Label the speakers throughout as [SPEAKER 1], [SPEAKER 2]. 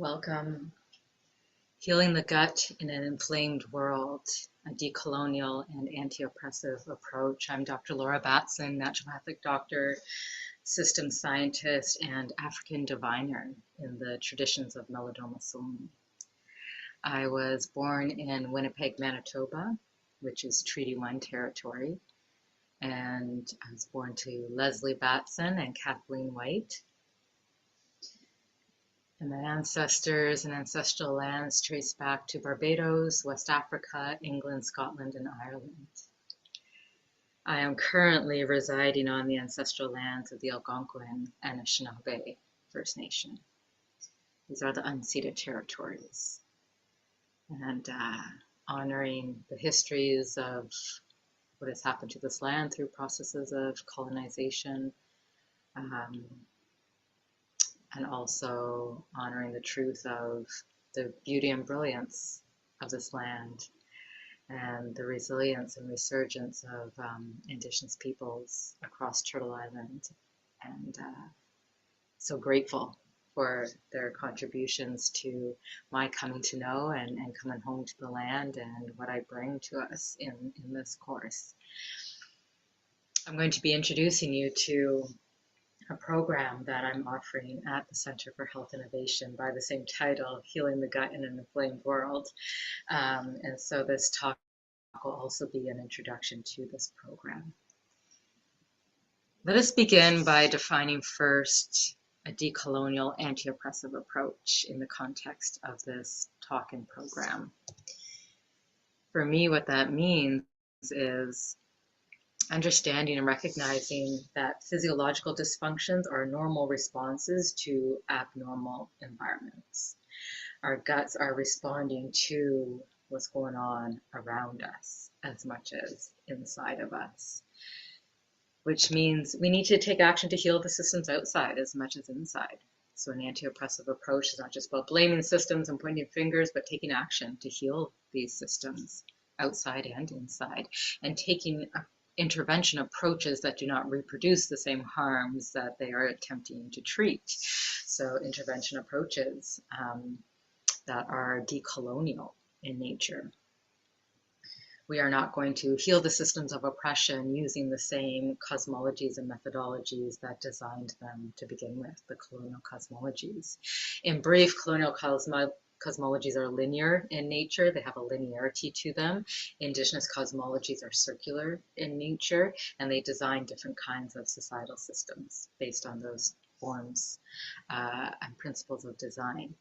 [SPEAKER 1] Welcome. Healing the Gut in an Inflamed World, a Decolonial and Anti-Oppressive Approach. I'm Dr. Laura Batson, naturopathic doctor, systems scientist, and African diviner in the traditions of Melodoma Solmi. I was born in Winnipeg, Manitoba, which is Treaty 1 territory, and I was born to Leslie Batson and Kathleen White. And my ancestors and ancestral lands trace back to Barbados, West Africa, England, Scotland, and Ireland. I am currently residing on the ancestral lands of the Algonquin and Anishinaabe First Nation. These are the unceded territories. And honoring the histories of what has happened to this land through processes of colonization, and also honoring the truth of the beauty and brilliance of this land and the resilience and resurgence of Indigenous peoples across Turtle Island. And so grateful for their contributions to my coming to know and coming home to the land and what I bring to us in this course. I'm going to be introducing you to a program that I'm offering at the Center for Health Innovation by the same title, Healing the Gut in an Inflamed World. And so this talk will also be an introduction to this program. Let us begin by defining first a decolonial anti-oppressive approach in the context of this talk and program. For me, what that means is understanding and recognizing that physiological dysfunctions are normal responses to abnormal environments. Our guts are responding to what's going on around us as much as inside of us, which means we need to take action to heal the systems outside as much as inside. So an anti-oppressive approach is not just about blaming systems and pointing fingers, but taking action to heal these systems outside and inside, and taking intervention approaches that do not reproduce the same harms that they are attempting to treat. So intervention approaches that are decolonial in nature. We are not going to heal the systems of oppression using the same cosmologies and methodologies that designed them to begin with, the colonial cosmologies. In brief, colonial cosmologies are linear in nature. They have a linearity to them. Indigenous cosmologies are circular in nature, and they design different kinds of societal systems based on those forms and principles of design.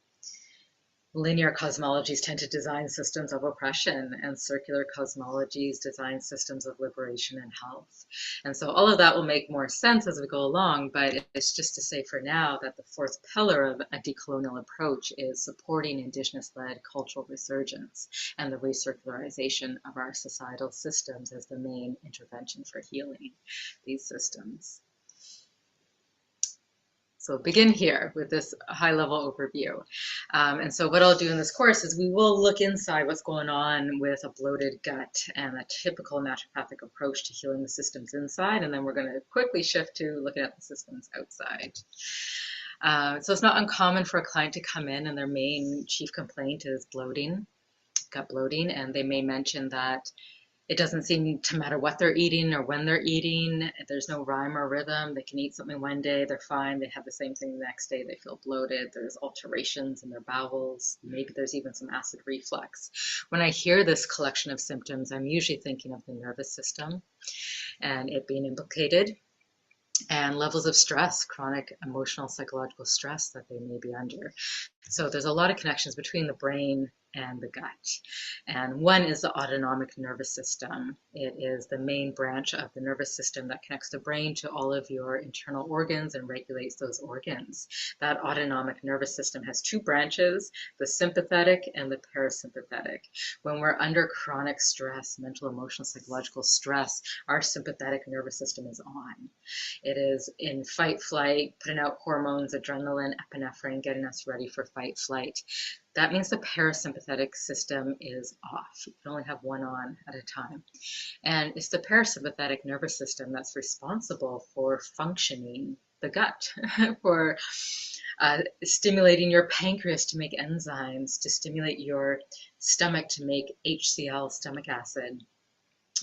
[SPEAKER 1] Linear cosmologies tend to design systems of oppression, and circular cosmologies design systems of liberation and health. And so all of that will make more sense as we go along, but it's just to say for now that the fourth pillar of a decolonial approach is supporting Indigenous-led cultural resurgence and the recircularization of our societal systems as the main intervention for healing these systems. So begin here with this high-level overview. And so what I'll do in this course is we will look inside what's going on with a bloated gut and a typical naturopathic approach to healing the systems inside, and then we're going to quickly shift to looking at the systems outside. So it's not uncommon for a client to come in and their main chief complaint is bloating, gut bloating, and they may mention that it doesn't seem to matter what they're eating or when they're eating. There's no rhyme or rhythm. They can eat something one day, they're fine. They have the same thing the next day, they feel bloated. There's alterations in their bowels. Maybe there's even some acid reflux. When I hear this collection of symptoms, I'm usually thinking of the nervous system and it being implicated, and levels of stress, chronic emotional, psychological stress that they may be under. So there's a lot of connections between the brain and the gut. And one is the autonomic nervous system. It is the main branch of the nervous system that connects the brain to all of your internal organs and regulates those organs. That autonomic nervous system has two branches, the sympathetic and the parasympathetic. When we're under chronic stress, mental, emotional, psychological stress, our sympathetic nervous system is on. It is in fight, flight, putting out hormones, adrenaline, epinephrine, getting us ready for fight, flight. That means the parasympathetic system is off. You can only have one on at a time. And it's the parasympathetic nervous system that's responsible for functioning the gut, for stimulating your pancreas to make enzymes, to stimulate your stomach to make HCl, stomach acid.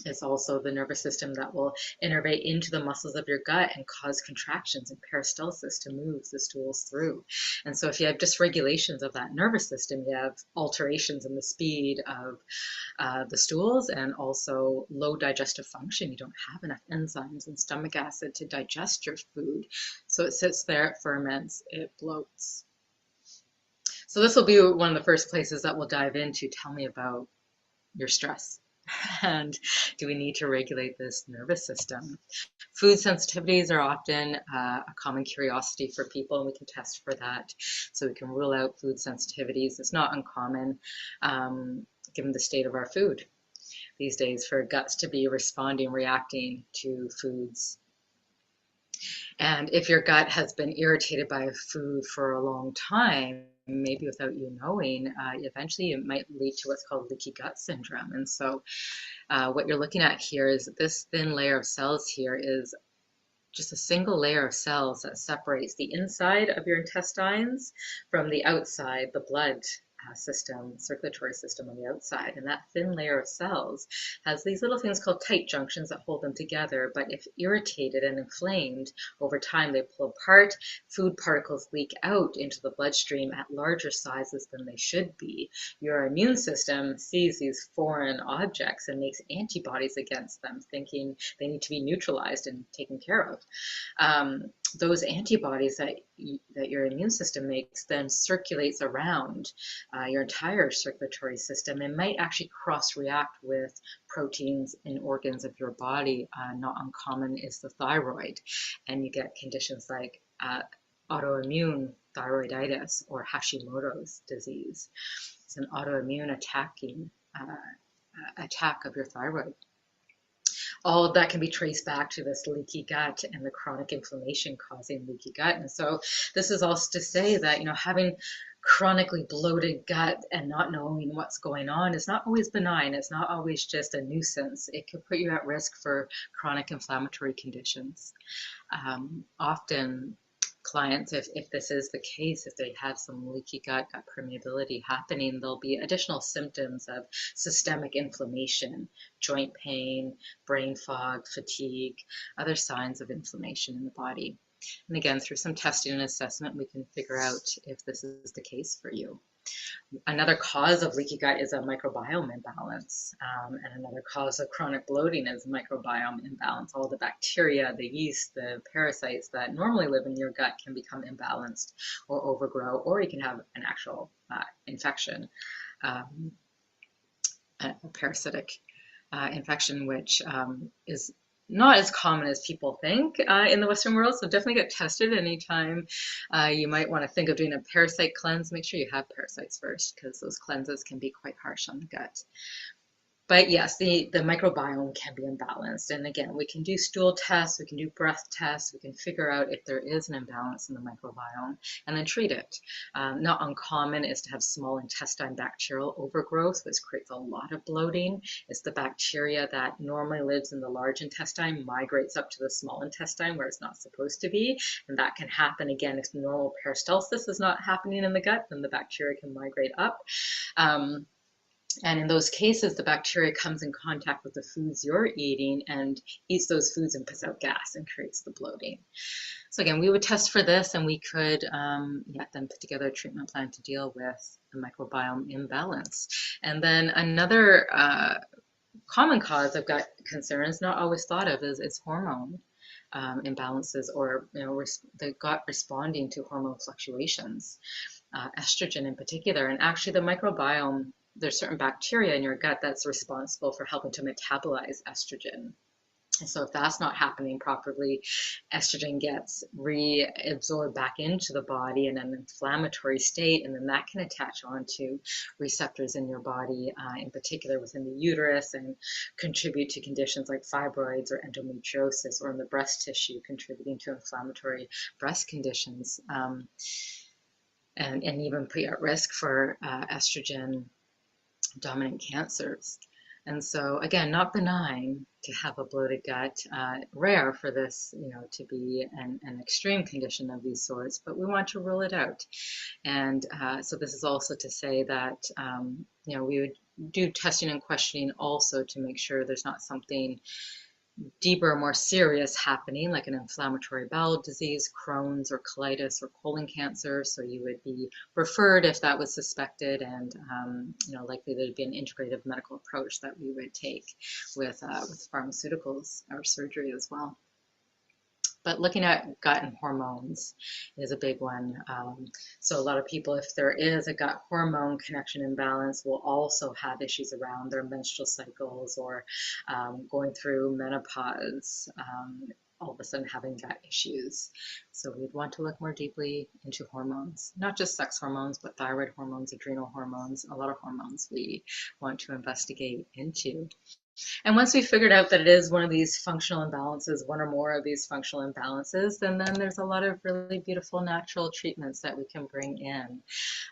[SPEAKER 1] It's also the nervous system that will innervate into the muscles of your gut and cause contractions and peristalsis to move the stools through. And so if you have dysregulations of that nervous system, you have alterations in the speed of the stools, and also low digestive function. You don't have enough enzymes and stomach acid to digest your food. So it sits there, it ferments, it bloats. So this will be one of the first places that we'll dive into. Tell me about your stress. And do we need to regulate this nervous system? Food sensitivities are often a common curiosity for people, and we can test for that. So we can rule out food sensitivities. It's not uncommon, given the state of our food these days, for guts to be responding, reacting to foods. And if your gut has been irritated by food for a long time, maybe without you knowing, eventually it might lead to what's called leaky gut syndrome. And so what you're looking at here is this thin layer of cells here is just a single layer of cells that separates the inside of your intestines from the outside, the blood system, circulatory system on the outside. And that thin layer of cells has these little things called tight junctions that hold them together. But if irritated and inflamed over time, they pull apart. Food particles leak out into the bloodstream at larger sizes than they should be. Your immune system sees these foreign objects and makes antibodies against them, thinking they need to be neutralized and taken care of. Those antibodies that your immune system makes then circulates around your entire circulatory system and might actually cross-react with proteins in organs of your body. Not uncommon is the thyroid, and you get conditions like autoimmune thyroiditis or Hashimoto's disease. It's an autoimmune attack of your thyroid. All of that can be traced back to this leaky gut and the chronic inflammation causing leaky gut. And so this is also to say that, having chronically bloated gut and not knowing what's going on is not always benign. It's not always just a nuisance. It could put you at risk for chronic inflammatory conditions. Often clients, if this is the case, if they have some leaky gut permeability happening, there'll be additional symptoms of systemic inflammation, joint pain, brain fog, fatigue, other signs of inflammation in the body. And again, through some testing and assessment, we can figure out if this is the case for you. Another cause of leaky gut is a microbiome imbalance, and another cause of chronic bloating is microbiome imbalance. All the bacteria, the yeast, the parasites that normally live in your gut can become imbalanced or overgrow, or you can have an actual infection, a parasitic infection, which is not as common as people think in the Western world. So definitely get tested anytime you might want to think of doing a parasite cleanse. Make sure you have parasites first, because those cleanses can be quite harsh on the gut. But yes, the microbiome can be imbalanced. And again, we can do stool tests, we can do breath tests, we can figure out if there is an imbalance in the microbiome and then treat it. Not uncommon is to have small intestine bacterial overgrowth, which creates a lot of bloating. It's the bacteria that normally lives in the large intestine, migrates up to the small intestine where it's not supposed to be. And that can happen again if normal peristalsis is not happening in the gut, then the bacteria can migrate up. And in those cases, the bacteria comes in contact with the foods you're eating and eats those foods and puts out gas and creates the bloating. So again, we would test for this, and we could then put together a treatment plan to deal with the microbiome imbalance. And then another common cause of gut concerns, not always thought of, is hormone imbalances, or the gut responding to hormone fluctuations, estrogen in particular. And actually the microbiome, there's certain bacteria in your gut that's responsible for helping to metabolize estrogen. And so if that's not happening properly, estrogen gets reabsorbed back into the body in an inflammatory state, and then that can attach onto receptors in your body, in particular within the uterus, and contribute to conditions like fibroids or endometriosis, or in the breast tissue, contributing to inflammatory breast conditions, and even put you at risk for estrogen dominant cancers. And so, again, not benign to have a bloated gut, rare for this, to be an extreme condition of these sorts, but we want to rule it out. And so this is also to say that, we would do testing and questioning also to make sure there's not something deeper, more serious happening, like an inflammatory bowel disease, Crohn's or colitis or colon cancer. So you would be referred if that was suspected, and likely there'd be an integrative medical approach that we would take with pharmaceuticals or surgery as well. But looking at gut and hormones is a big one. So a lot of people, if there is a gut hormone connection imbalance, will also have issues around their menstrual cycles or going through menopause, all of a sudden having gut issues. So we'd want to look more deeply into hormones, not just sex hormones, but thyroid hormones, adrenal hormones, a lot of hormones we want to investigate into. And once we figured out that it is one of these functional imbalances, one or more of these functional imbalances, then there's a lot of really beautiful natural treatments that we can bring in.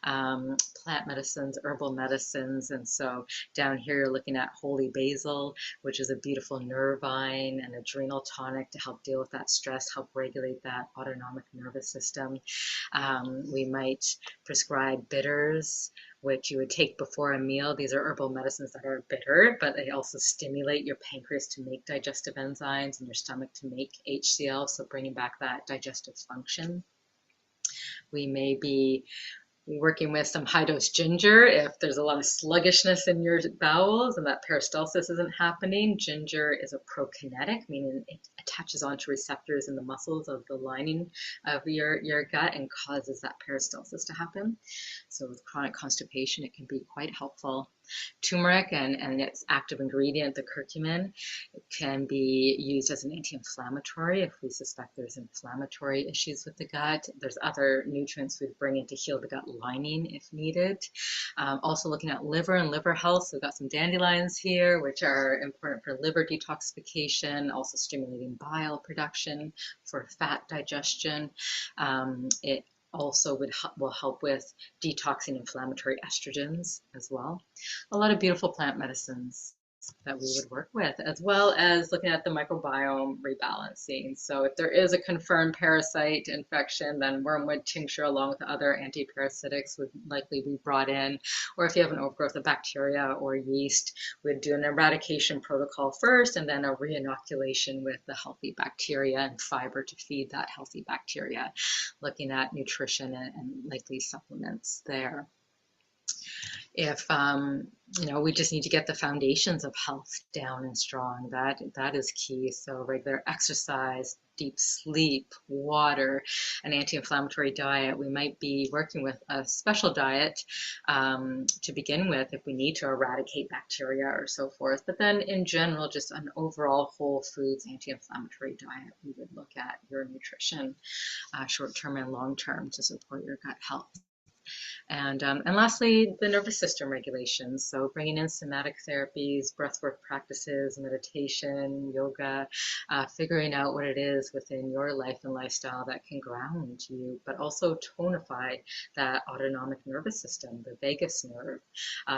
[SPEAKER 1] Plant medicines, herbal medicines. And so down here you're looking at holy basil, which is a beautiful nervine and adrenal tonic to help deal with that stress, help regulate that autonomic nervous system. We might prescribe bitters, which you would take before a meal. These are herbal medicines that are bitter, but they also stimulate your pancreas to make digestive enzymes and your stomach to make HCl, so bringing back that digestive function. We may be working with some high dose ginger if there's a lot of sluggishness in your bowels and that peristalsis isn't happening. Ginger is a prokinetic, meaning it attaches onto receptors in the muscles of the lining of your gut and causes that peristalsis to happen. So with chronic constipation, it can be quite helpful. Turmeric and its active ingredient, the curcumin, can be used as an anti-inflammatory if we suspect there's inflammatory issues with the gut. There's other nutrients we'd bring in to heal the gut lining if needed. Also looking at liver and liver health. So we've got some dandelions here, which are important for liver detoxification, also stimulating bile production for fat digestion. It also will help with detoxing inflammatory estrogens as well. A lot of beautiful plant medicines that we would work with, as well as looking at the microbiome rebalancing. So if there is a confirmed parasite infection, then wormwood tincture along with other antiparasitics would likely be brought in. Or if you have an overgrowth of bacteria or yeast, we'd do an eradication protocol first and then a reinoculation with the healthy bacteria and fiber to feed that healthy bacteria, looking at nutrition and likely supplements there. If we just need to get the foundations of health down and strong, that is key. So regular exercise, deep sleep, water, an anti-inflammatory diet. We might be working with a special diet to begin with if we need to eradicate bacteria or so forth. But then in general, just an overall whole foods anti-inflammatory diet. We would look at your nutrition, short-term and long-term, to support your gut health. And lastly, the nervous system regulations. So bringing in somatic therapies, breathwork practices, meditation, yoga, figuring out what it is within your life and lifestyle that can ground you, but also tonify that autonomic nervous system, the vagus nerve.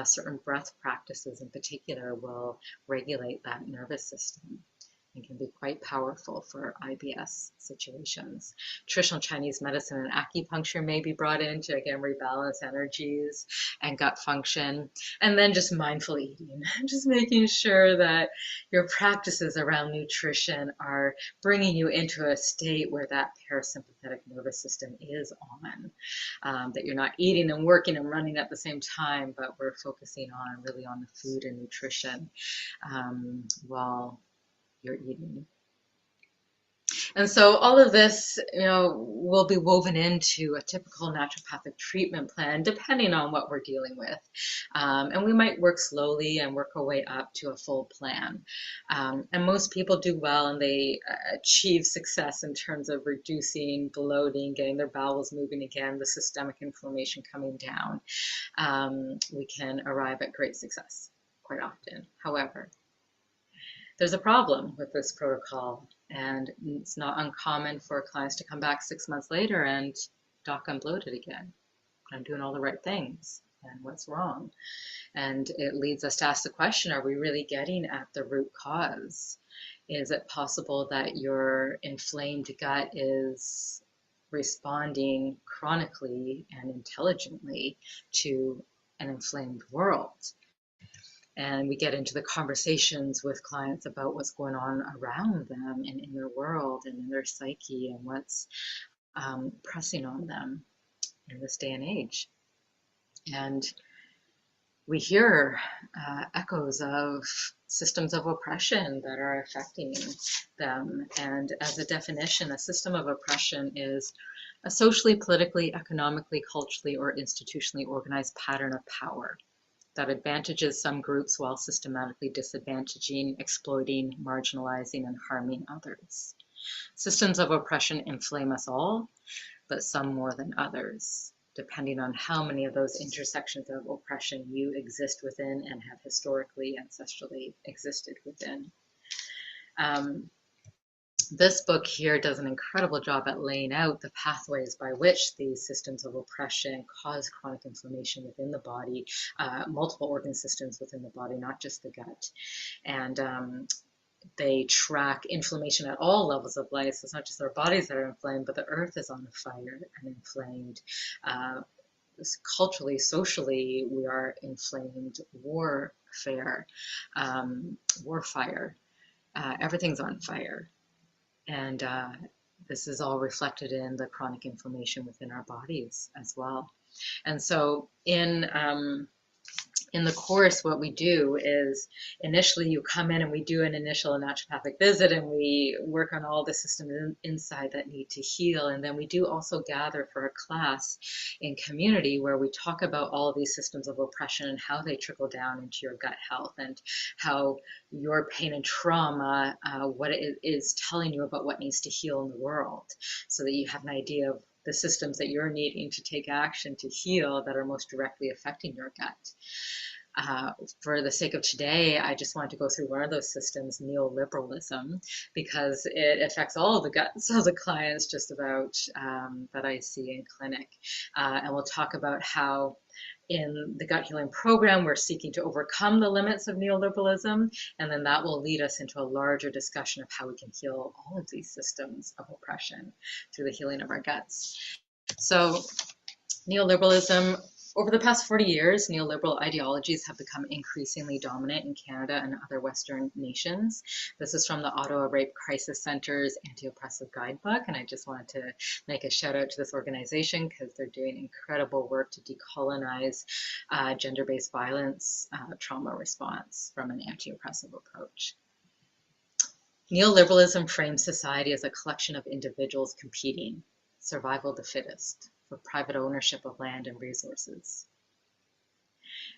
[SPEAKER 1] Certain breath practices in particular will regulate that nervous system and can be quite powerful for IBS situations. Traditional Chinese medicine and acupuncture may be brought in to, again, rebalance energies and gut function. And then just mindful eating, just making sure that your practices around nutrition are bringing you into a state where that parasympathetic nervous system is on, that you're not eating and working and running at the same time, but we're focusing on really on the food and nutrition while you're eating. And so all of this, will be woven into a typical naturopathic treatment plan, depending on what we're dealing with. And we might work slowly and work our way up to a full plan. And most people do well and they achieve success in terms of reducing bloating, getting their bowels moving again, the systemic inflammation coming down. We can arrive at great success quite often. However, there's a problem with this protocol, and it's not uncommon for clients to come back 6 months later and, doc, I'm bloated again. I'm doing all the right things. and what's wrong. And it leads us to ask the question, are we really getting at the root cause? Is it possible that your inflamed gut is responding chronically and intelligently to an inflamed world? And we get into the conversations with clients about what's going on around them and in their world and in their psyche and what's pressing on them in this day and age. And we hear echoes of systems of oppression that are affecting them. And as a definition, a system of oppression is a socially, politically, economically, culturally, or institutionally organized pattern of power that advantages some groups while systematically disadvantaging, exploiting, marginalizing, and harming others. Systems of oppression inflame us all, but some more than others, depending on how many of those intersections of oppression you exist within and have historically, ancestrally existed within. This book here does an incredible job at laying out the pathways by which these systems of oppression cause chronic inflammation within the body, multiple organ systems within the body, not just the gut. And they track inflammation at all levels of life. So it's not just our bodies that are inflamed, but the earth is on fire and inflamed. Culturally, socially, we are inflamed. Warfare, warfire, everything's on fire. And this is all reflected in the chronic inflammation within our bodies as well. And so in the course, what we do is initially you come in and we do an initial naturopathic visit and we work on all the systems inside that need to heal. And then we do also gather for a class in community where we talk about all of these systems of oppression and how they trickle down into your gut health and how your pain and trauma, what it is telling you about what needs to heal in the world, so that you have an idea of the systems that you're needing to take action to heal that are most directly affecting your gut. For the sake of today, I just wanted to go through one of those systems, neoliberalism, because it affects all of the guts of the clients just about that I see in clinic. And we'll talk about how in the gut healing program, we're seeking to overcome the limits of neoliberalism, and then that will lead us into a larger discussion of how we can heal all of these systems of oppression through the healing of our guts. So neoliberalism, over the past 40 years, neoliberal ideologies have become increasingly dominant in Canada and other Western nations. This is from the Ottawa Rape Crisis Center's Anti-Oppressive Guidebook, and I just wanted to make a shout out to this organization because they're doing incredible work to decolonize gender-based violence trauma response from an anti-oppressive approach. Neoliberalism frames society as a collection of individuals competing, survival of the fittest, for private ownership of land and resources.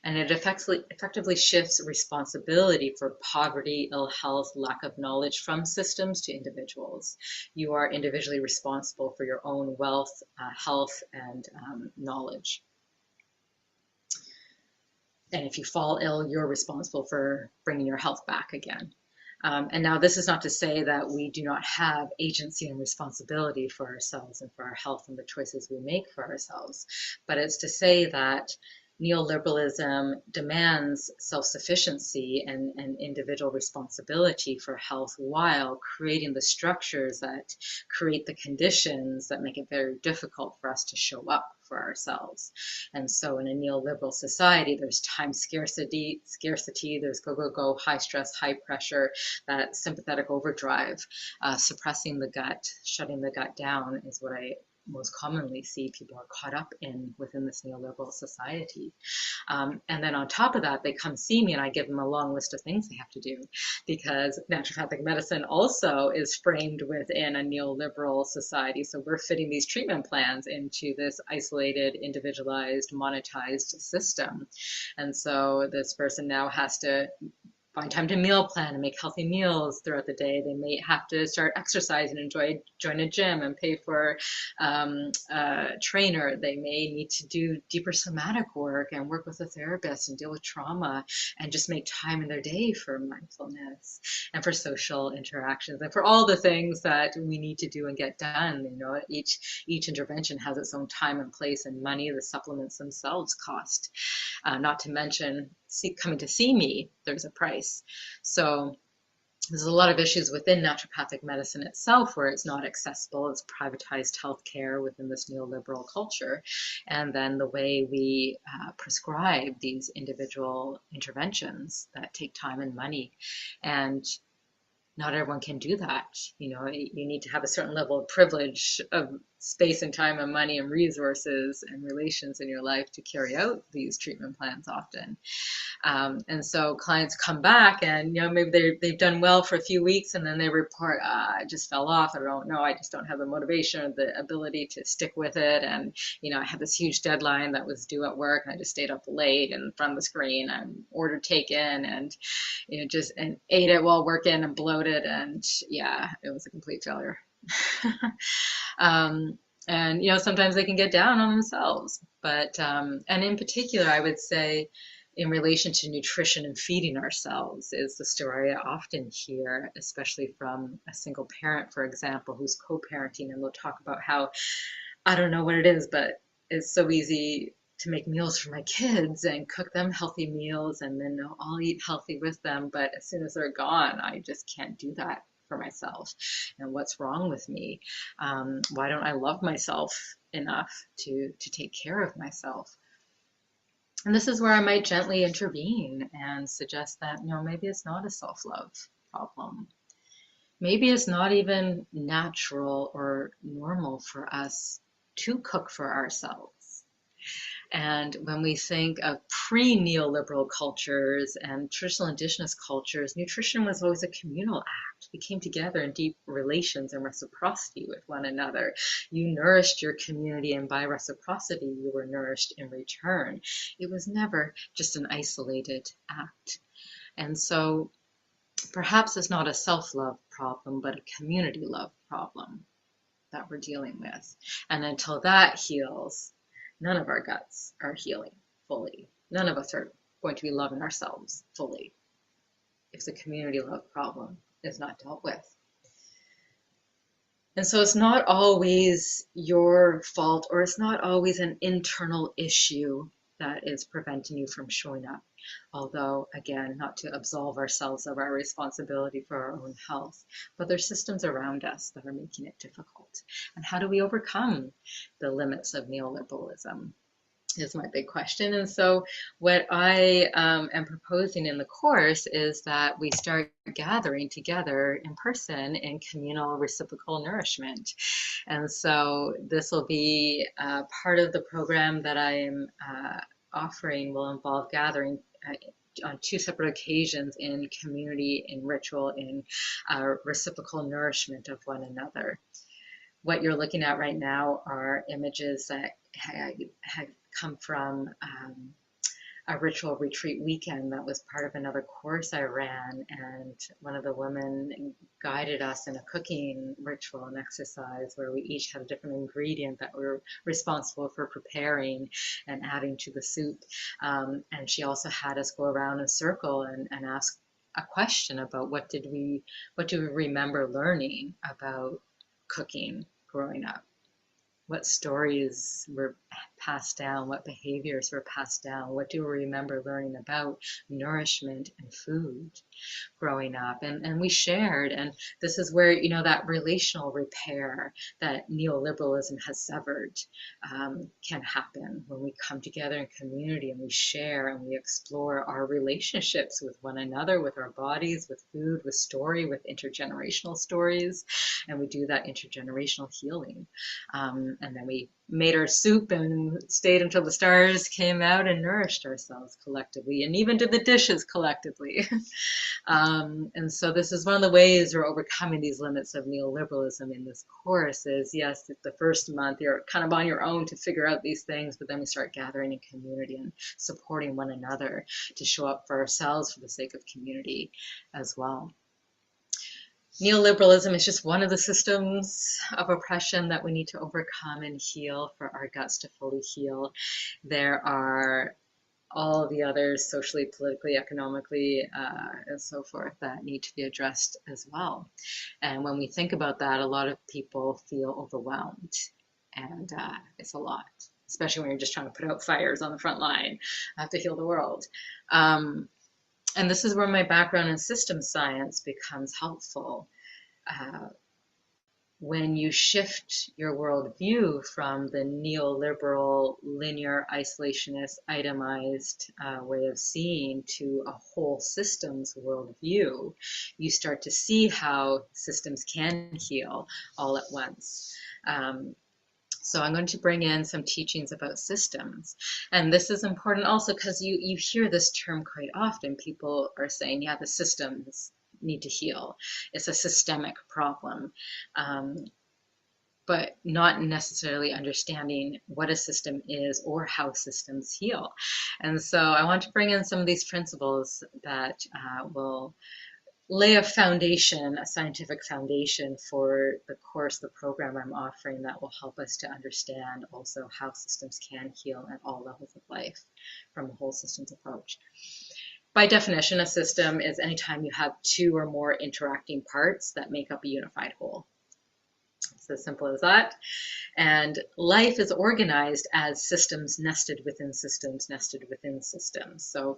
[SPEAKER 1] And it effectively shifts responsibility for poverty, ill health, lack of knowledge from systems to individuals. You are individually responsible for your own wealth, health, and knowledge. And if you fall ill, you're responsible for bringing your health back again. And now this is not to say that we do not have agency and responsibility for ourselves and for our health and the choices we make for ourselves, but it's to say that neoliberalism demands self-sufficiency and individual responsibility for health while creating the structures that create the conditions that make it very difficult for us to show up for ourselves. And so in a neoliberal society, there's time scarcity, there's go, high stress, high pressure, that sympathetic overdrive, suppressing the gut, shutting the gut down is what I most commonly see people are caught up in within this neoliberal society. And then on top of that, they come see me and I give them a long list of things they have to do, because naturopathic medicine also is framed within a neoliberal society. So we're fitting these treatment plans into this isolated, individualized, monetized system. And so this person now has to find time to meal plan and make healthy meals throughout the day. They may have to start exercising and join a gym and pay for a trainer. They may need to do deeper somatic work and work with a therapist and deal with trauma and just make time in their day for mindfulness and for social interactions and for all the things that we need to do and get done. Each intervention has its own time and place and money. The supplements themselves cost. Not to mention coming to see me, there's a price. So there's a lot of issues within naturopathic medicine itself where it's not accessible. It's privatized healthcare within this neoliberal culture. And then the way we prescribe these individual interventions that take time and money. And not everyone can do that. You need to have a certain level of privilege of space and time and money and resources and relations in your life to carry out these treatment plans often. And so clients come back and, maybe they've done well for a few weeks and then they report, I just fell off. I don't know. I just don't have the motivation or the ability to stick with it. And, I had this huge deadline that was due at work and I just stayed up late in front of the screen and ordered taken and, and ate it while working and bloated. And yeah, it was a complete failure. And, sometimes they can get down on themselves. But, and in particular, I would say, in relation to nutrition and feeding ourselves is the story I often hear, especially from a single parent, for example, who's co-parenting, and they'll talk about how, I don't know what it is, but it's so easy to make meals for my kids and cook them healthy meals, and then I'll eat healthy with them. But as soon as they're gone, I just can't do that for myself. And what's wrong with me? Why don't I love myself enough to take care of myself? And this is where I might gently intervene and suggest that, maybe it's not a self-love problem. Maybe it's not even natural or normal for us to cook for ourselves. And when we think of pre-neoliberal cultures and traditional indigenous cultures, nutrition was always a communal act. We came together in deep relations and reciprocity with one another. You nourished your community, and by reciprocity, you were nourished in return. It was never just an isolated act. And so perhaps it's not a self-love problem, but a community love problem that we're dealing with. And until that heals, none of our guts are healing fully. None of us are going to be loving ourselves fully if the community love problem is not dealt with. And so it's not always your fault, or it's not always an internal issue that is preventing you from showing up. Although, again, not to absolve ourselves of our responsibility for our own health, but there's systems around us that are making it difficult. And how do we overcome the limits of neoliberalism is my big question. And so what I am proposing in the course is that we start gathering together in person in communal reciprocal nourishment. And so this will be part of the program that I am offering will involve gathering on two separate occasions in community, in ritual, in reciprocal nourishment of one another. What you're looking at right now are images that had come from a ritual retreat weekend that was part of another course I ran, and one of the women guided us in a cooking ritual and exercise where we each had a different ingredient that we were responsible for preparing and adding to the soup. And she also had us go around in a circle and ask a question about what do we remember learning about cooking growing up. What stories were passed down? What behaviors were passed down? What do we remember learning about nourishment and food growing up? And we shared, and this is where, that relational repair that neoliberalism has severed can happen when we come together in community and we share and we explore our relationships with one another, with our bodies, with food, with story, with intergenerational stories, and we do that intergenerational healing. And then we made our soup and and stayed until the stars came out and nourished ourselves collectively, and even did the dishes collectively. And so this is one of the ways we're overcoming these limits of neoliberalism in this course is, yes, the first month you're kind of on your own to figure out these things, but then we start gathering in community and supporting one another to show up for ourselves for the sake of community as well. Neoliberalism is just one of the systems of oppression that we need to overcome and heal for our guts to fully heal. There are all of the others, socially, politically, economically, and so forth, that need to be addressed as well. And when we think about that, a lot of people feel overwhelmed, and it's a lot, especially when you're just trying to put out fires on the front line. I have to heal the world. And this is where my background in systems science becomes helpful. When you shift your worldview from the neoliberal, linear, isolationist, itemized way of seeing to a whole systems worldview, you start to see how systems can heal all at once. So I'm going to bring in some teachings about systems. And this is important also because you hear this term quite often. People are saying, yeah, the systems need to heal. It's a systemic problem. But not necessarily understanding what a system is or how systems heal. And so I want to bring in some of these principles that will lay a foundation, a scientific foundation for the course, the program I'm offering that will help us to understand also how systems can heal at all levels of life from a whole systems approach. By definition, a system is anytime you have two or more interacting parts that make up a unified whole. It's as simple as that. And life is organized as systems nested within systems, nested within systems. So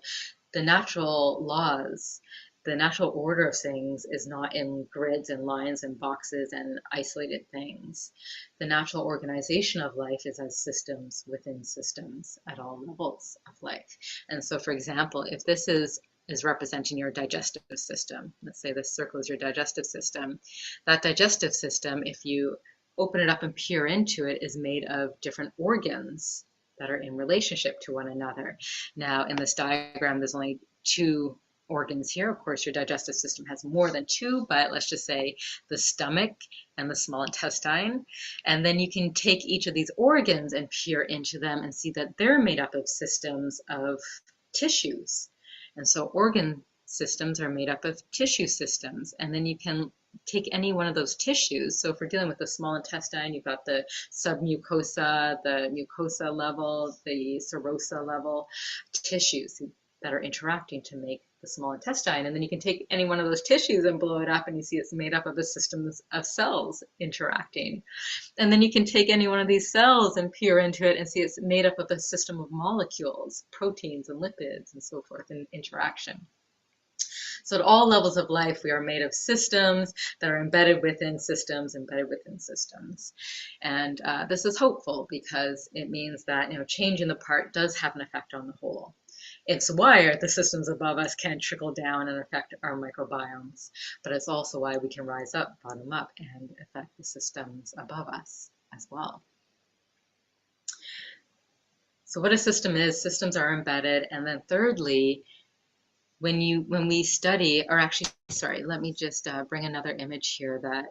[SPEAKER 1] the natural laws, the natural order of things is not in grids and lines and boxes and isolated things. The natural organization of life is as systems within systems at all levels of life. And so, for example, if this is representing your digestive system, let's say this circle is your digestive system, that digestive system, if you open it up and peer into it, is made of different organs that are in relationship to one another. Now, in this diagram, there's only two organs here. Of course, your digestive system has more than two, but let's just say the stomach and the small intestine. And then you can take each of these organs and peer into them and see that they're made up of systems of tissues. And so organ systems are made up of tissue systems. And then you can take any one of those tissues. So if we're dealing with the small intestine, you've got the submucosa, the mucosa level, the serosa level tissues that are interacting to make the small intestine. And then you can take any one of those tissues and blow it up and you see it's made up of a system of cells interacting. And then you can take any one of these cells and peer into it and see it's made up of a system of molecules, proteins and lipids and so forth in interaction. So at all levels of life, we are made of systems that are embedded within systems, embedded within systems. And this is hopeful because it means that, change in the part does have an effect on the whole. It's why the systems above us can trickle down and affect our microbiomes, but it's also why we can rise up, bottom up, and affect the systems above us as well. So what a system is, systems are embedded, and then thirdly, when we study, or actually, sorry, let me just bring another image here that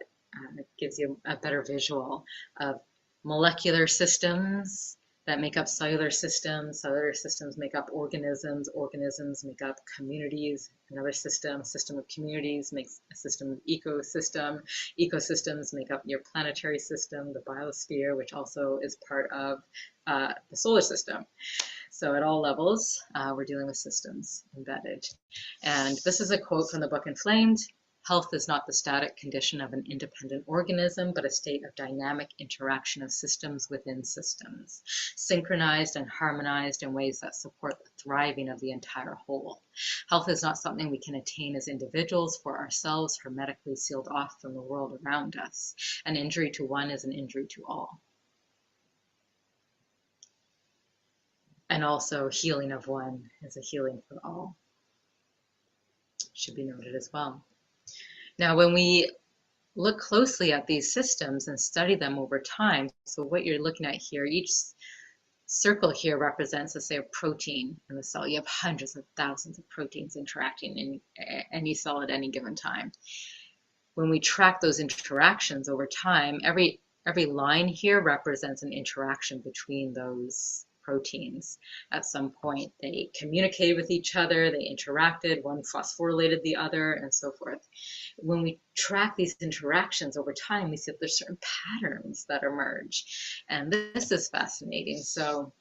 [SPEAKER 1] gives you a better visual of molecular systems that make up cellular systems make up organisms, organisms make up communities, another system of communities makes a system of ecosystem, ecosystems make up your planetary system, the biosphere, which also is part of the solar system. So at all levels, we're dealing with systems embedded. And this is a quote from the book Inflamed. Health is not the static condition of an independent organism, but a state of dynamic interaction of systems within systems, synchronized and harmonized in ways that support the thriving of the entire whole. Health is not something we can attain as individuals for ourselves, hermetically sealed off from the world around us. An injury to one is an injury to all. And also, healing of one is a healing for all. Should be noted as well. Now, when we look closely at these systems and study them over time, so what you're looking at here, each circle here represents, let's say, a protein in the cell. You have hundreds of thousands of proteins interacting in any cell at any given time. When we track those interactions over time, every line here represents an interaction between those proteins. At some point, they communicated with each other, they interacted, one phosphorylated the other, and so forth. When we track these interactions over time, we see that there's certain patterns that emerge. And this is fascinating. So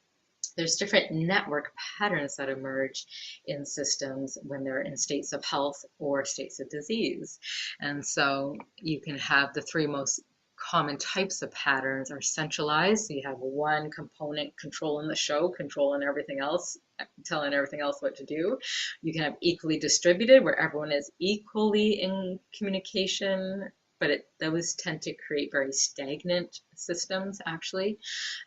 [SPEAKER 1] there's different network patterns that emerge in systems when they're in states of health or states of disease. And so you can have the three most common types of patterns are centralized. So you have one component controlling the show, controlling everything else, telling everything else what to do. You can have equally distributed, where everyone is equally in communication, but those tend to create very stagnant systems, actually.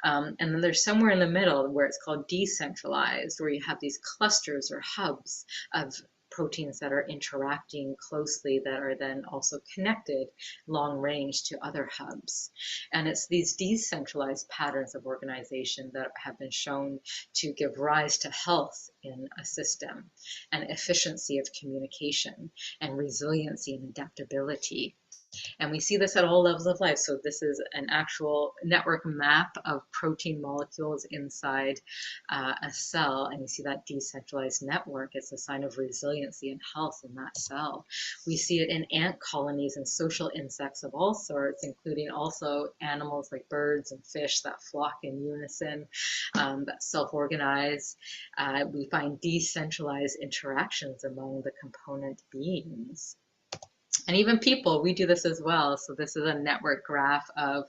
[SPEAKER 1] And then there's somewhere in the middle where it's called decentralized, where you have these clusters or hubs of proteins that are interacting closely that are then also connected long range to other hubs. And it's these decentralized patterns of organization that have been shown to give rise to health in a system, and efficiency of communication, and resiliency and adaptability. And we see this at all levels of life. So this is an actual network map of protein molecules inside a cell. And you see that decentralized network. It's a sign of resiliency and health in that cell. We see it in ant colonies and social insects of all sorts, including also animals like birds and fish that flock in unison, that self-organize. We find decentralized interactions among the component beings. And even people, we do this as well. So this is a network graph of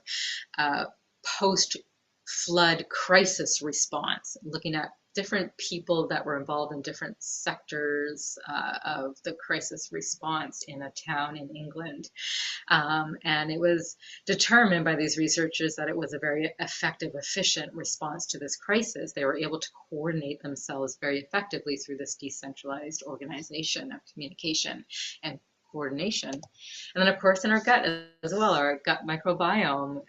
[SPEAKER 1] post-flood crisis response, looking at different people that were involved in different sectors of the crisis response in a town in England. And it was determined by these researchers that it was a very effective, efficient response to this crisis. They were able to coordinate themselves very effectively through this decentralized organization of communication and coordination. And then, of course, in our gut as well, our gut microbiome.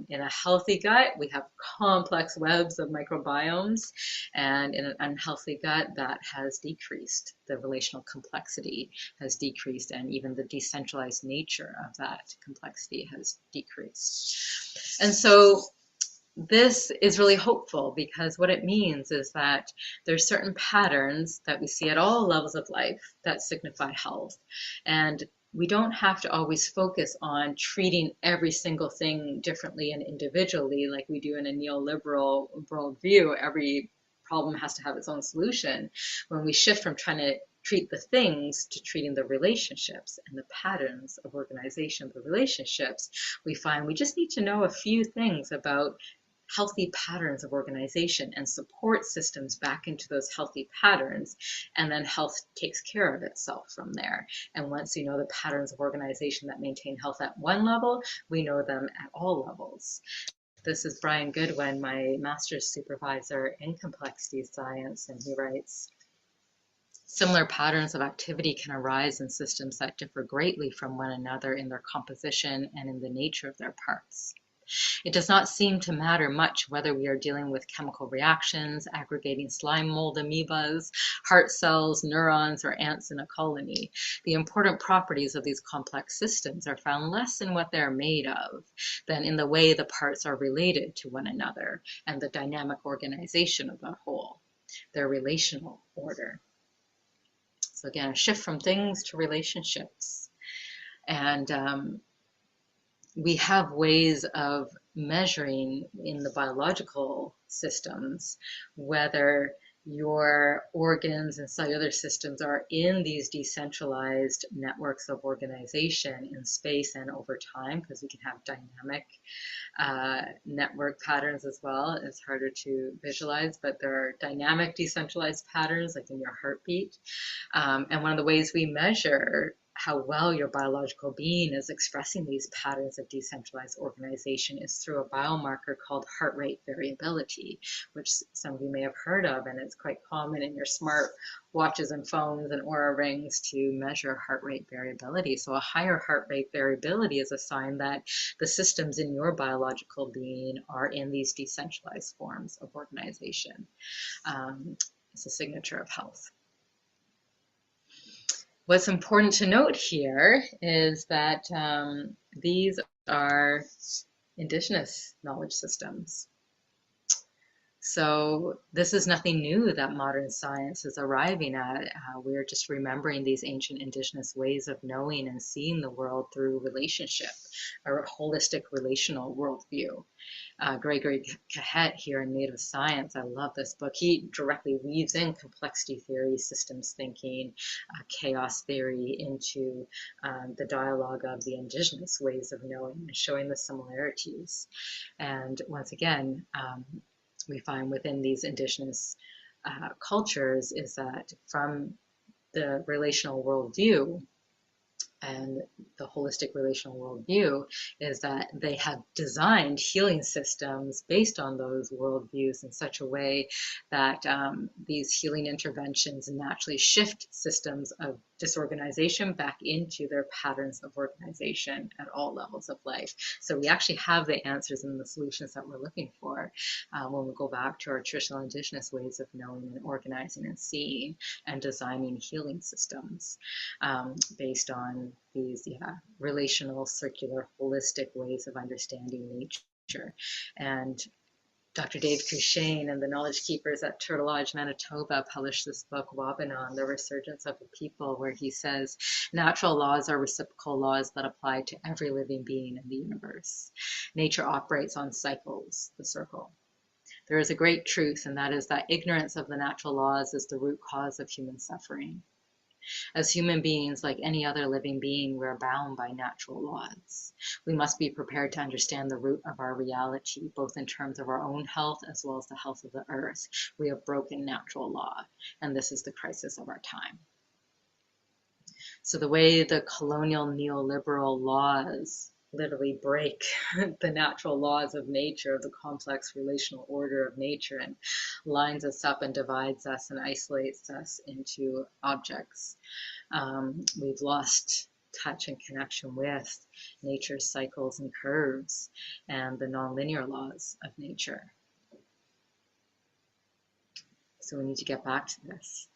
[SPEAKER 1] In a healthy gut, we have complex webs of microbiomes, and in an unhealthy gut, that has decreased. The relational complexity has decreased, and even the decentralized nature of that complexity has decreased. And so this is really hopeful, because what it means is that there's certain patterns that we see at all levels of life that signify health. And we don't have to always focus on treating every single thing differently and individually like we do in a neoliberal worldview. Every problem has to have its own solution. When we shift from trying to treat the things to treating the relationships and the patterns of organization of the relationships, we find we just need to know a few things about healthy patterns of organization and support systems back into those healthy patterns, and then health takes care of itself from there. And once you know the patterns of organization that maintain health at one level, we know them at all levels. This is Brian Goodwin, my master's supervisor in complexity science, and he writes, similar patterns of activity can arise in systems that differ greatly from one another in their composition and in the nature of their parts. It does not seem to matter much whether we are dealing with chemical reactions, aggregating slime mold amoebas, heart cells, neurons, or ants in a colony. The important properties of these complex systems are found less in what they are made of than in the way the parts are related to one another and the dynamic organization of the whole, their relational order. So again, a shift from things to relationships. And we have ways of measuring in the biological systems whether your organs and cellular systems are in these decentralized networks of organization in space and over time, because we can have dynamic network patterns as well. It's harder to visualize, but there are dynamic decentralized patterns like in your heartbeat. And one of the ways we measure how well your biological being is expressing these patterns of decentralized organization is through a biomarker called heart rate variability, which some of you may have heard of, and it's quite common in your smart watches and phones and Oura rings to measure heart rate variability. So a higher heart rate variability is a sign that the systems in your biological being are in these decentralized forms of organization. It's a signature of health. What's important to note here is that these are indigenous knowledge systems. So this is nothing new that modern science is arriving at. We're just remembering these ancient indigenous ways of knowing and seeing the world through relationship, a holistic relational worldview. Gregory Cahet here in Native Science, I love this book. He directly weaves in complexity theory, systems thinking, chaos theory into the dialogue of the indigenous ways of knowing and showing the similarities. And once again, we find within these indigenous cultures is that from the relational worldview and the holistic relational worldview is that they have designed healing systems based on those worldviews in such a way that these healing interventions naturally shift systems of disorganization back into their patterns of organization at all levels of life. So we actually have the answers and the solutions that we're looking for when we go back to our traditional indigenous ways of knowing and organizing and seeing and designing healing systems based on these relational, circular, holistic ways of understanding nature. And Dr. Dave Cushane and the Knowledge Keepers at Turtle Lodge, Manitoba published this book, Wabannon, The Resurgence of the People, where he says, natural laws are reciprocal laws that apply to every living being in the universe. Nature operates on cycles, the circle. There is a great truth, and that is that ignorance of the natural laws is the root cause of human suffering. As human beings, like any other living being, we're bound by natural laws. We must be prepared to understand the root of our reality, both in terms of our own health as well as the health of the earth. We have broken natural law, and this is the crisis of our time. So the way the colonial neoliberal laws literally break the natural laws of nature, of the complex relational order of nature, and lines us up and divides us and isolates us into objects. We've lost touch and connection with nature's cycles and curves and the nonlinear laws of nature. So we need to get back to this.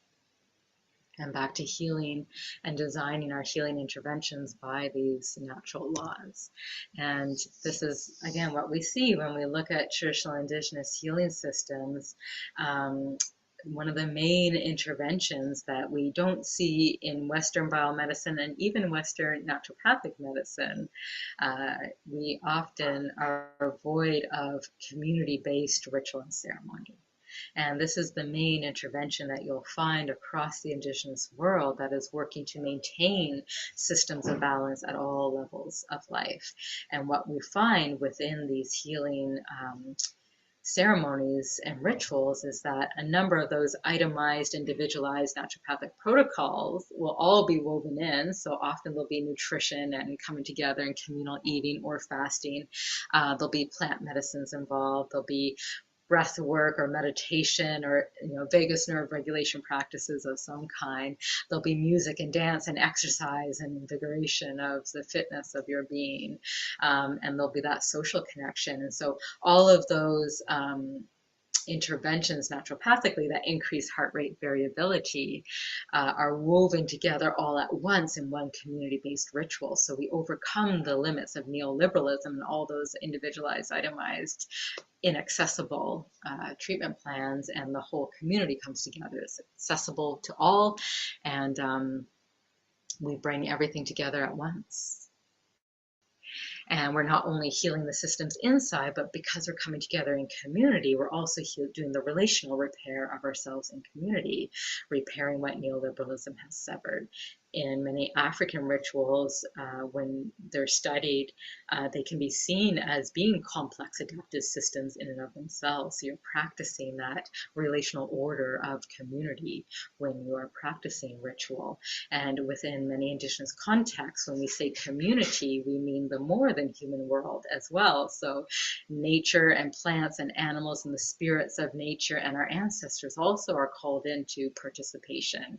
[SPEAKER 1] And back to healing and designing our healing interventions by these natural laws. And this is, again, what we see when we look at traditional indigenous healing systems. One of the main interventions that we don't see in Western biomedicine and even Western naturopathic medicine, we often are void of community-based ritual and ceremony. And this is the main intervention that you'll find across the indigenous world that is working to maintain systems of balance at all levels of life. And what we find within these healing ceremonies and rituals is that a number of those itemized, individualized naturopathic protocols will all be woven in. So often there'll be nutrition and coming together and communal eating or fasting. There'll be plant medicines involved. There'll be breath work or meditation or vagus nerve regulation practices of some kind. There'll be music and dance and exercise and invigoration of the fitness of your being. And there'll be that social connection. And so all of those interventions naturopathically that increase heart rate variability are woven together all at once in one community-based ritual. So we overcome the limits of neoliberalism and all those individualized, itemized, inaccessible treatment plans, and the whole community comes together. It's accessible to all, and we bring everything together at once. And we're not only healing the systems inside, but because we're coming together in community, we're also doing the relational repair of ourselves in community, repairing what neoliberalism has severed. in many African rituals, when they're studied, they can be seen as being complex adaptive systems in and of themselves. So you're practicing that relational order of community when you are practicing ritual. And within many Indigenous contexts, when we say community, we mean the more than human world as well. So nature and plants and animals and the spirits of nature and our ancestors also are called into participation.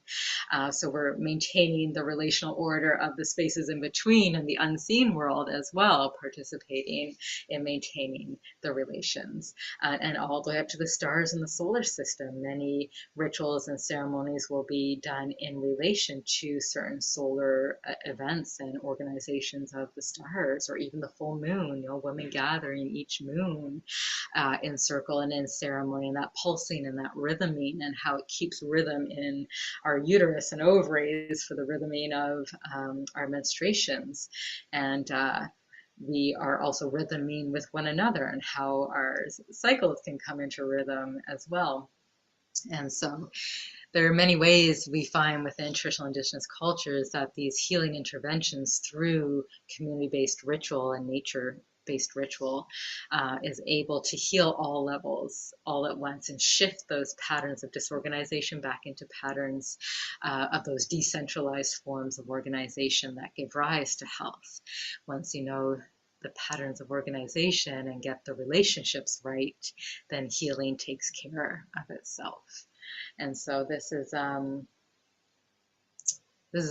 [SPEAKER 1] So we're maintaining the relational order of the spaces in between and the unseen world as well, participating in maintaining the relations. And all the way up to the stars in the solar system. Many rituals and ceremonies will be done in relation to certain solar events and organizations of the stars, or even the full moon, women gathering each moon in circle and in ceremony, and that pulsing and that rhythming, and how it keeps rhythm in our uterus and ovaries for the rhythming of our menstruations. And we are also rhythming with one another, and how our cycles can come into rhythm as well. And so there are many ways we find within traditional Indigenous cultures that these healing interventions through community-based ritual and nature-based ritual is able to heal all levels all at once, and shift those patterns of disorganization back into patterns of those decentralized forms of organization that give rise to health. Once you know the patterns of organization and get the relationships right, then healing takes care of itself. And so this is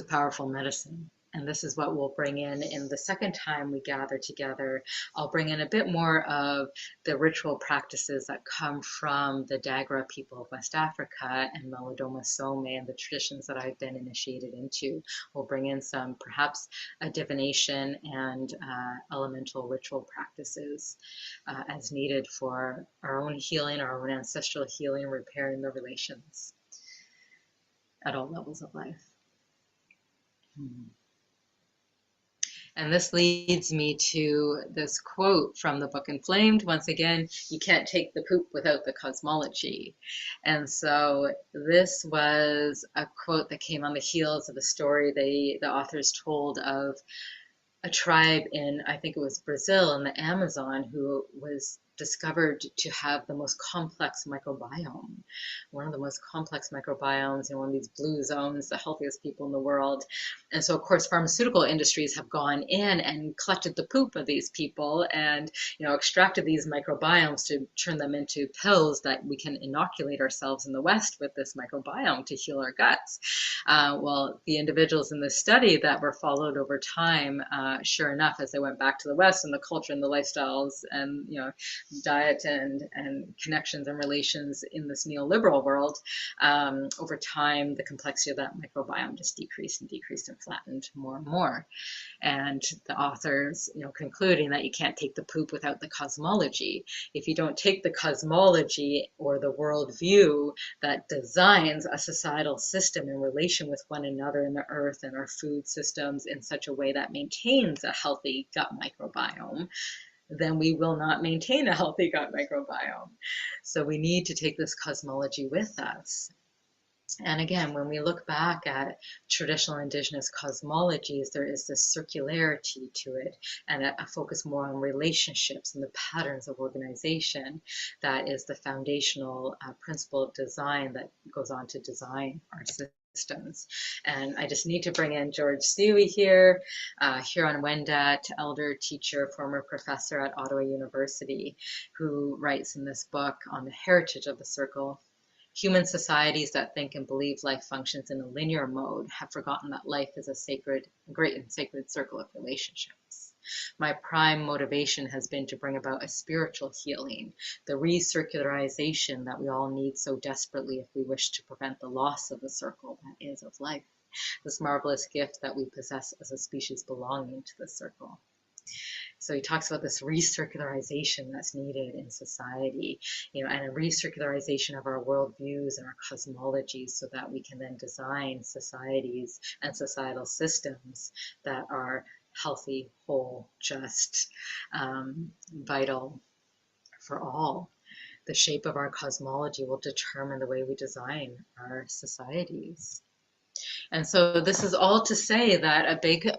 [SPEAKER 1] powerful medicine. And this is what we'll bring in the second time we gather together. I'll bring in a bit more of the ritual practices that come from the Dagra people of West Africa and Melodoma Some and the traditions that I've been initiated into. We'll bring in some, perhaps, a divination and elemental ritual practices as needed for our own healing, our own ancestral healing, repairing the relations at all levels of life. And this leads me to this quote from the book Inflamed. Once again, you can't take the poop without the cosmology. And so this was a quote that came on the heels of a story the authors told of a tribe in, I think it was Brazil, in the Amazon, who was discovered to have the most complex microbiome, one of the most complex microbiomes in one of these blue zones, the healthiest people in the world. And so, of course, pharmaceutical industries have gone in and collected the poop of these people and, extracted these microbiomes to turn them into pills that we can inoculate ourselves in the West with this microbiome to heal our guts. Well, the individuals in this study that were followed over time, sure enough, as they went back to the West, and the culture and the lifestyles and, diet and connections and relations in this neoliberal world, over time, the complexity of that microbiome just decreased and flattened more and more. And the authors, concluding that you can't take the poop without the cosmology. If you don't take the cosmology or the worldview that designs a societal system in relation with one another in the earth and our food systems in such a way that maintains a healthy gut microbiome, then we will not maintain a healthy gut microbiome. So we need to take this cosmology with us. And again, when we look back at traditional Indigenous cosmologies, there is this circularity to it, and a focus more on relationships and the patterns of organization that is the foundational principle of design that goes on to design our systems. And I just need to bring in George Stewie here, Huron-Wendat, elder, teacher, former professor at Ottawa University, who writes in this book on the heritage of the circle. Human societies that think and believe life functions in a linear mode have forgotten that life is a great and sacred circle of relationships. My prime motivation has been to bring about a spiritual healing, the recircularization that we all need so desperately if we wish to prevent the loss of the circle that is of life, this marvelous gift that we possess as a species belonging to the circle. So he talks about this recircularization that's needed in society, and a recircularization of our worldviews and our cosmologies so that we can then design societies and societal systems that are healthy, whole, just, vital for all. The shape of our cosmology will determine the way we design our societies. And so this is all to say that a big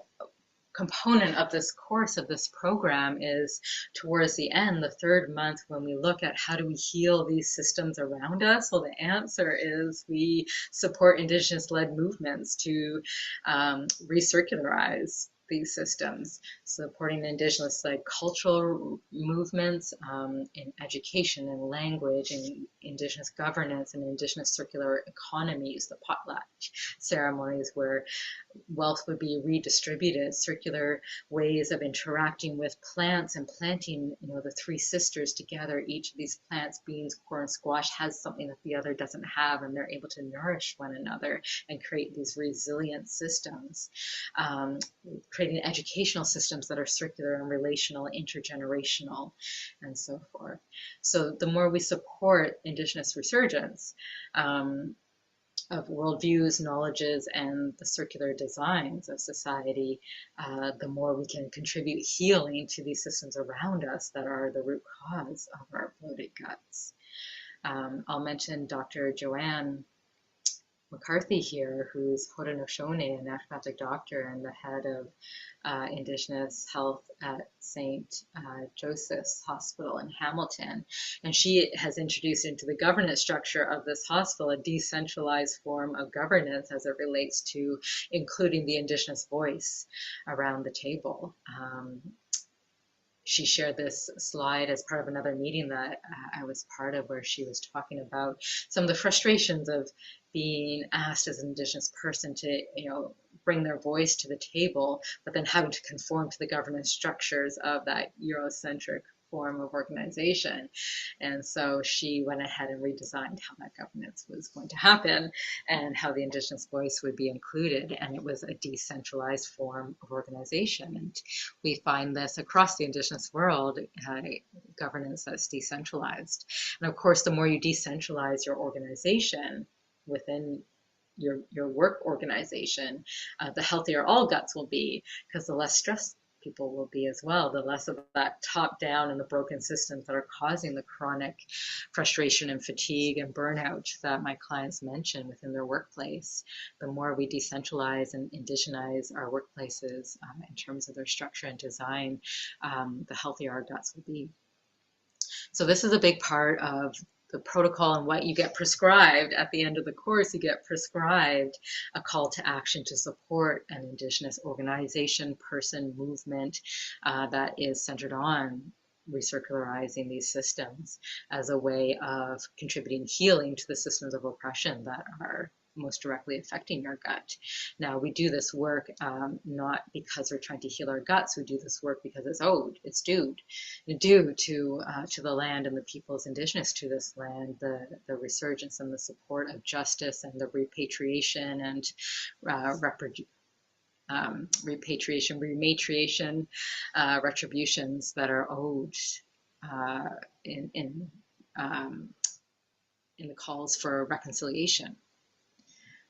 [SPEAKER 1] component of this course, of this program, is towards the end, the third month, when we look at how do we heal these systems around us. Well, the answer is we support Indigenous-led movements to recircularize these systems, supporting Indigenous-led cultural movements in education and language, and Indigenous governance and Indigenous circular economies, the potlatch ceremonies where wealth would be redistributed, circular ways of interacting with plants and planting, the three sisters together. Each of these plants, beans, corn, squash, has something that the other doesn't have, and they're able to nourish one another and create these resilient systems. Creating educational systems that are circular and relational, intergenerational, and so forth. So the more we support Indigenous resurgence, of worldviews, knowledges, and the circular designs of society, the more we can contribute healing to these systems around us that are the root cause of our bloated guts. I'll mention Dr. Joanne McCarthy here, who's Haudenosaunee, a naturopathic doctor and the head of Indigenous health at St. Joseph's Hospital in Hamilton. And she has introduced into the governance structure of this hospital a decentralized form of governance as it relates to including the Indigenous voice around the table. She shared this slide as part of another meeting that I was part of, where she was talking about some of the frustrations of being asked as an Indigenous person to, bring their voice to the table, but then having to conform to the governance structures of that Eurocentric form of organization. And so she went ahead and redesigned how that governance was going to happen and how the Indigenous voice would be included. And it was a decentralized form of organization. And we find this across the Indigenous world, governance that's decentralized. And of course, the more you decentralize your organization within your work organization, the healthier all guts will be, because the less stressed people will be as well, the less of that top down and the broken systems that are causing the chronic frustration and fatigue and burnout that my clients mention within their workplace. The more we decentralize and indigenize our workplaces in terms of their structure and design, the healthier our guts will be. So this is a big part of the protocol and what you get prescribed at the end of the course. You get prescribed a call to action to support an Indigenous organization, person, movement that is centered on recircularizing these systems as a way of contributing healing to the systems of oppression that are most directly affecting your gut. Now, we do this work not because we're trying to heal our guts. We do this work because it's due to the land and the peoples indigenous to this land, the resurgence and the support of justice and the repatriation and rematriation, retributions that are owed in the calls for reconciliation.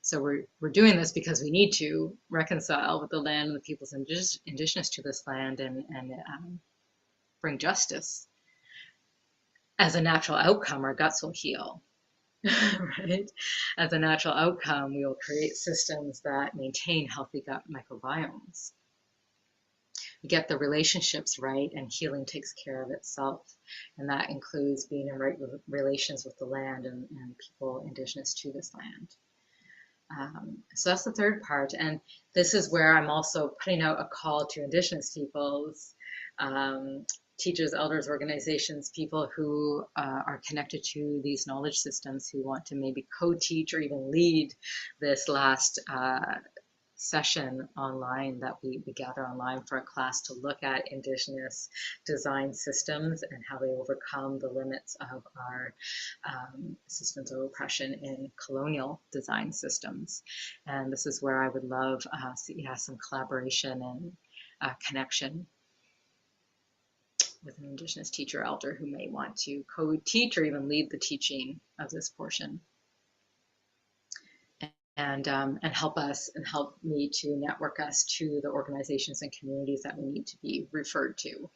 [SPEAKER 1] So we're doing this because we need to reconcile with the land and the peoples indigenous to this land and bring justice. As a natural outcome, our guts will heal, right? As a natural outcome, we will create systems that maintain healthy gut microbiomes. We get the relationships right, and healing takes care of itself. And that includes being in right relations with the land and people indigenous to this land. So that's the third part. And this is where I'm also putting out a call to Indigenous peoples, teachers, elders, organizations, people who are connected to these knowledge systems, who want to maybe co-teach or even lead this last session online that we gather online for a class to look at Indigenous design systems and how they overcome the limits of our systems of oppression in colonial design systems. And this is where I would love some collaboration and connection with an Indigenous teacher elder who may want to co-teach or even lead the teaching of this portion. And help us and help me to network us to the organizations and communities that we need to be referred to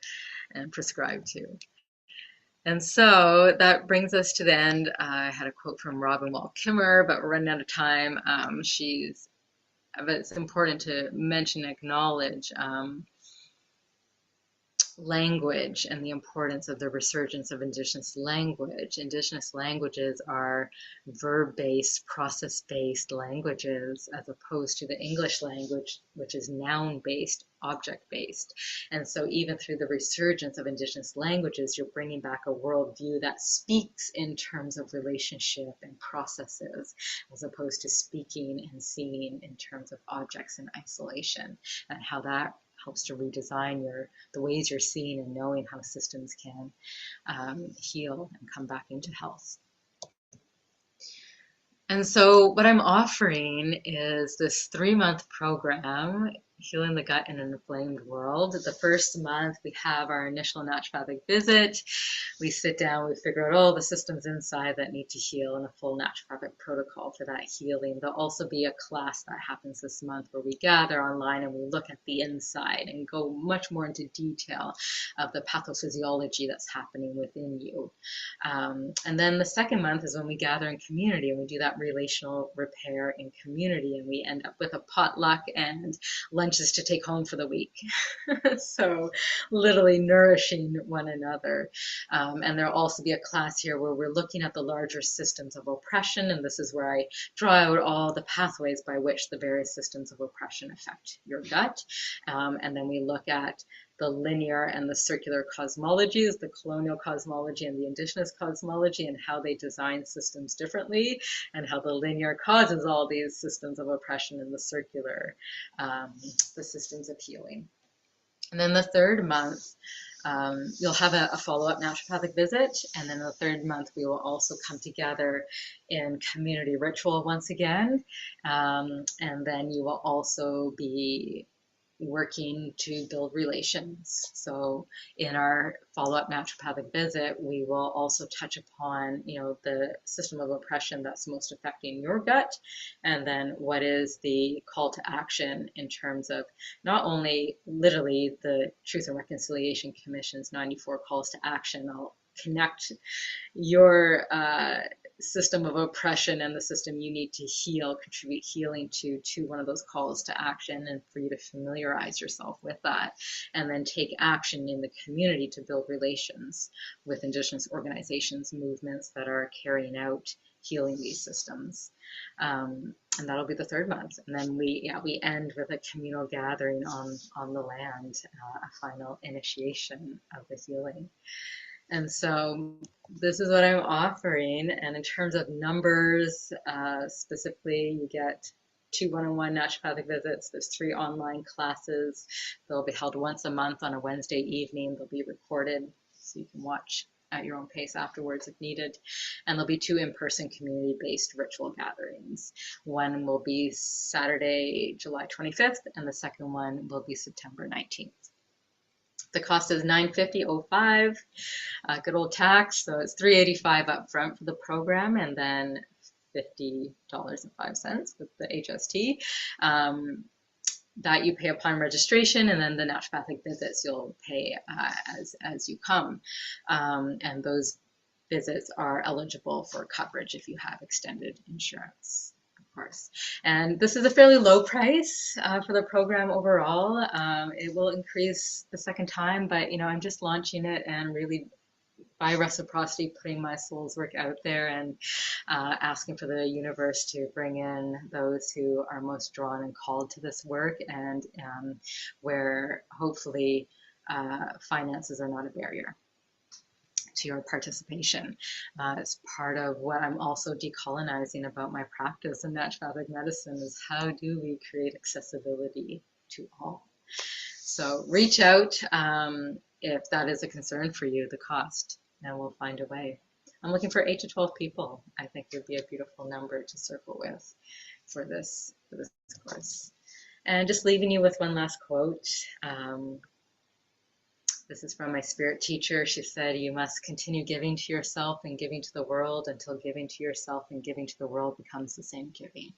[SPEAKER 1] and prescribed to. And so that brings us to the end. I had a quote from Robin Wall Kimmerer, but we're running out of time. She's but it's important to mention, acknowledge language and the importance of the resurgence of Indigenous language. Indigenous languages are verb-based, process-based languages, as opposed to the English language, which is noun-based, object-based. And so even through the resurgence of Indigenous languages, you're bringing back a worldview that speaks in terms of relationship and processes, as opposed to speaking and seeing in terms of objects in isolation, and how that helps to redesign the ways you're seeing and knowing how systems can heal and come back into health. And so what I'm offering is this 3-month program, Healing the Gut in an Inflamed World. The first month we have our initial naturopathic visit. We sit down, we figure out all the systems inside that need to heal and a full naturopathic protocol for that healing. There'll also be a class that happens this month where we gather online and we look at the inside and go much more into detail of the pathophysiology that's happening within you. And then the second month is when we gather in community and we do that relational repair in community, and we end up with a potluck and lunches to take home for the week. So literally nourishing one another. And there'll also be a class here where we're looking at the larger systems of oppression, and this is where I draw out all the pathways by which the various systems of oppression affect your gut. And then we look at the linear and the circular cosmologies, the colonial cosmology and the indigenous cosmology, and how they design systems differently, and how the linear causes all these systems of oppression, and the circular, the systems of healing. And then the third month, you'll have a follow-up naturopathic visit, and then the third month we will also come together in community ritual once again, and then you will also be working to build relations. So in our follow-up naturopathic visit, we will also touch upon, the system of oppression that's most affecting your gut, and then what is the call to action in terms of not only literally the Truth and Reconciliation Commission's 94 calls to action. I'll connect your system of oppression and the system you need to heal, contribute healing to one of those calls to action, and for you to familiarize yourself with that, and then take action in the community to build relations with Indigenous organizations, movements that are carrying out healing these systems. And that'll be the third month. And then we end with a communal gathering on the land, a final initiation of the healing. And so this is what I'm offering. And in terms of numbers, specifically, you get 2 one-on-one naturopathic visits. There's 3 online classes. They'll be held once a month on a Wednesday evening. They'll be recorded so you can watch at your own pace afterwards if needed. And there'll be 2 in-person community-based ritual gatherings. One will be Saturday, July 25th, and the second one will be September 19th. The cost is $950.05, good old tax, so it's $385 up front for the program, and then $50.05 with the HST. That you pay upon registration, and then the naturopathic visits you'll pay as you come. And those visits are eligible for coverage if you have extended insurance. Course. And this is a fairly low price for the program overall. It will increase the second time, but I'm just launching it and really by reciprocity putting my soul's work out there and asking for the universe to bring in those who are most drawn and called to this work, and where hopefully finances are not a barrier to your participation. It's part of what I'm also decolonizing about my practice in naturopathic medicine, is how do we create accessibility to all. So reach out if that is a concern for you, the cost, and we'll find a way. I'm looking for 8 to 12 people. I think would be a beautiful number to circle with for this course. And just leaving you with one last quote. This is from my spirit teacher. She said, "You must continue giving to yourself and giving to the world until giving to yourself and giving to the world becomes the same giving."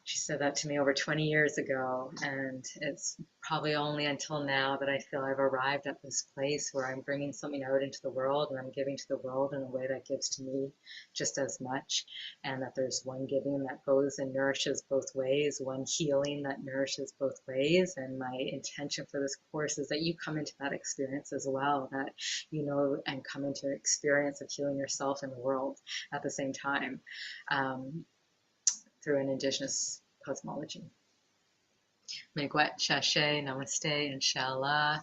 [SPEAKER 1] She said that to me over 20 years ago, and it's probably only until now that I feel I've arrived at this place where I'm bringing something out into the world and I'm giving to the world in a way that gives to me just as much, and that there's one giving that goes and nourishes both ways, one healing that nourishes both ways. And my intention for this course is that you come into that experience as well, that you know, and come into an experience of healing yourself and the world at the same time. Through an indigenous cosmology. Miigwet, Shashay, Namaste, Inshallah.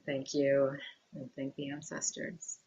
[SPEAKER 1] Thank you, and thank the ancestors.